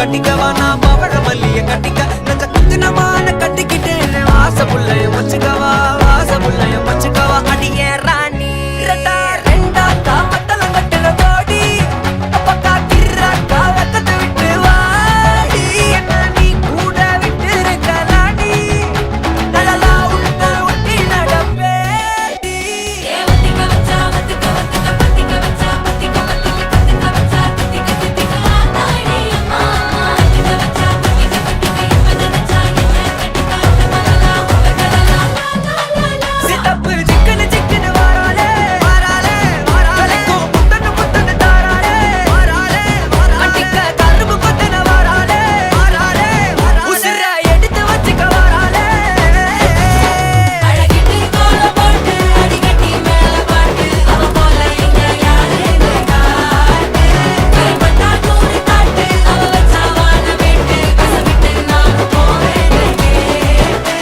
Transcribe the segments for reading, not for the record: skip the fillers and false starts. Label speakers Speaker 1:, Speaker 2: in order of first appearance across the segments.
Speaker 1: கட்டிக்கவா நான் பவழ மல்லிய கட்டிக்க நச்ச குத்தினமான கட்டிக்கிட்டேன்னு வாச புள்ளைய வச்சுக்கவா வாச புள்ளைய வச்சுக்கவா அடியே ராணி ரெண்டா காமத்தலம் கட்டுற கோடி அப்பக்கா கிராக்கா வெக்கத்தை விட்டு வாடி என்ன நீ கூட விட்டு இருக்கலாடி நலலா உள்ள ஒட்டி நடப்பேடி சித்தப்பு சிக்கனு சிக்கனு வாராளே வாராளே வாராளே முத்தன்னு முத்தன்னு தாராளே வாராளே கட்டிக்க கரும்பு கொத்தன வாராளே வாராளே உசிர எடுத்து வச்சுக்க வாராளே
Speaker 2: அழகிட்டு கோல போட்டு அடிக்கட்டி மேல பாட்டு அவ போல எங்க யாருன்னு காட்டு கைப்பட்டா நூறு காட்டு அவ வச்சா வாழ வேட்டு கசவிட்டு நானும் போவேன்னு கேட்டு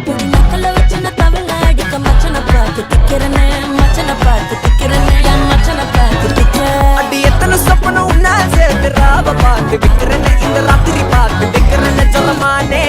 Speaker 2: பொடி நக்கல வச்சு நான் தவள அடிக்க மச்சனை பார்த்து திக்கிறனே மச்சனை பார்த்து திக்கிறனே என் மச்சனை பார்த்து திக்கிற
Speaker 1: அடி எத்தனை சொப்பனம் உன்னா சேர்த்து ராவ பார்த்து விக்கிறேன்னு இந்த ராத்திரி பார்த்து விக்கிறேன்னு சொல்லமானே